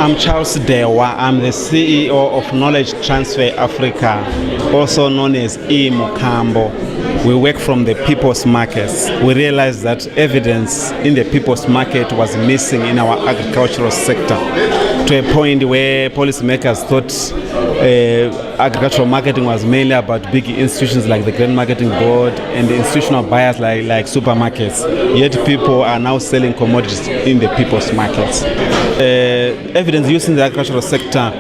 I'm Charles Dhewa. I'm the CEO of Knowledge Transfer Africa, also known as eMkambo. We work from the people's markets. We realized that evidence in the people's market was missing in our agricultural sector, to a point where policymakers thought agricultural marketing was mainly about big institutions like the Grain Marketing Board and the institutional buyers like supermarkets. Yet people are now selling commodities in the people's markets. Evidence used in the agricultural sector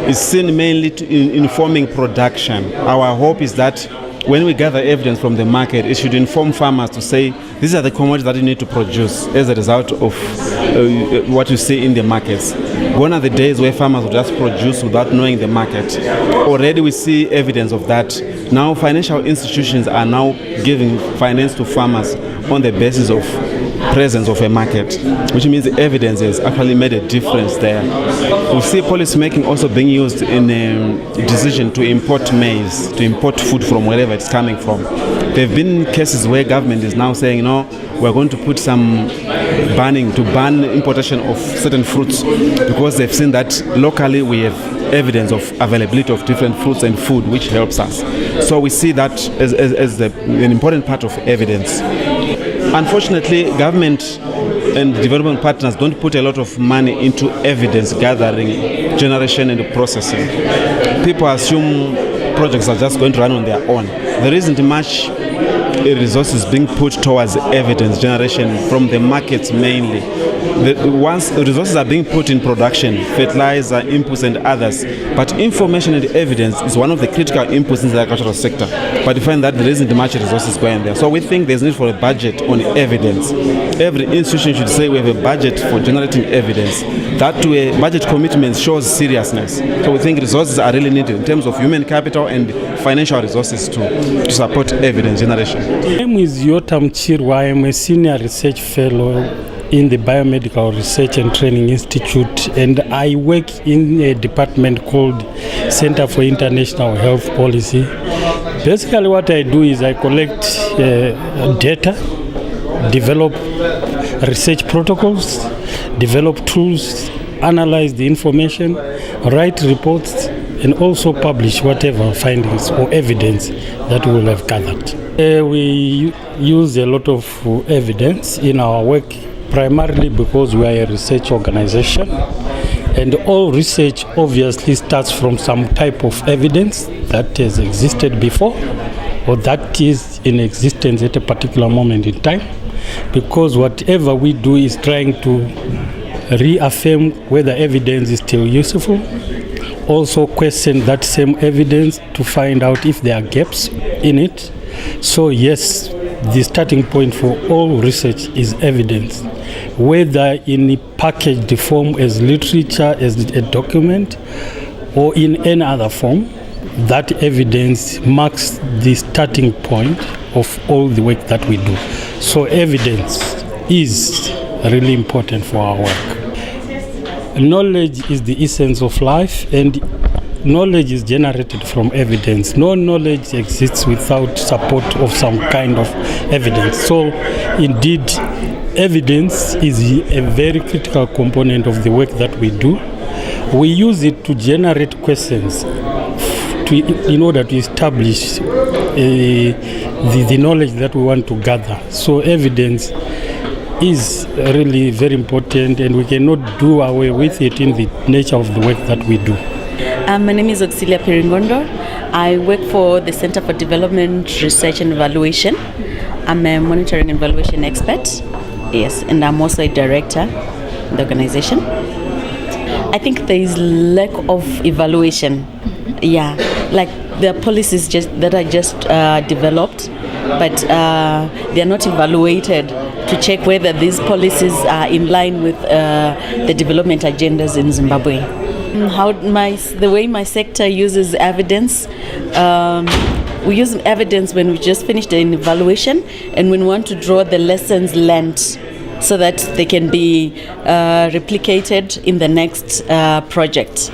is seen mainly in informing production. Our hope is that when we gather evidence from the market, it should inform farmers to say, these are the commodities that you need to produce as a result of what you see in the markets. Gone are the days where farmers will just produce without knowing the market. Already we see evidence of that. Now financial institutions are now giving finance to farmers on the basis of presence of a market, which means the evidence has actually made a difference there. We see policy making also being used in a decision to import maize, to import food from wherever it's coming from. There have been cases where government is now saying, no, we're going to put some ban importation of certain fruits because they've seen that locally we have evidence of availability of different fruits and food, which helps us. So we see that as an important part of evidence. Unfortunately, government and development partners don't put a lot of money into evidence gathering, generation and processing. People assume projects are just going to run on their own. There isn't much resources being put towards evidence generation from the markets mainly. Once resources are being put in production, fertilizer, inputs and others, but information and evidence is one of the critical inputs in the agricultural sector. But we find that there isn't much resources going there. So we think there's need for a budget on evidence. Every institution should say we have a budget for generating evidence. That to a budget commitment shows seriousness. So we think resources are really needed in terms of human capital and financial resources to support evidence generation. My name is Yotam Chirwa. I am a senior research fellow in the Biomedical Research and Training Institute, and I work in a department called Center for International Health Policy. Basically what I do is I collect data, develop research protocols, develop tools, analyze the information, write reports, and also publish whatever findings or evidence that we will have gathered. We use a lot of evidence in our work, primarily because we are a research organization, and all research obviously starts from some type of evidence that has existed before or that is in existence at a particular moment in time, because whatever we do is trying to reaffirm whether evidence is still useful, also question that same evidence to find out if there are gaps in it. So yes, the starting point for all research is evidence, whether in a packaged form as literature, as a document, or in any other form. That evidence marks the starting point of all the work that we do. So evidence is really important for our work. Knowledge is the essence of life, and knowledge is generated from evidence. No knowledge exists without support of some kind of evidence. So indeed, evidence is a very critical component of the work that we do. We use it to generate questions in order to establish the knowledge that we want to gather. So evidence is really very important, and we cannot do away with it in the nature of the work that we do. My name is Auxilia Piringondo. I work for the Center for Development, Research and Evaluation. I'm a monitoring and evaluation expert, yes, and I'm also a director in the organization. I think there is lack of evaluation. Yeah, like there are policies that are just developed, but they are not evaluated to check whether these policies are in line with the development agendas in Zimbabwe. The way my sector uses evidence, we use evidence when we just finished an evaluation and we want to draw the lessons learned so that they can be replicated in the next project.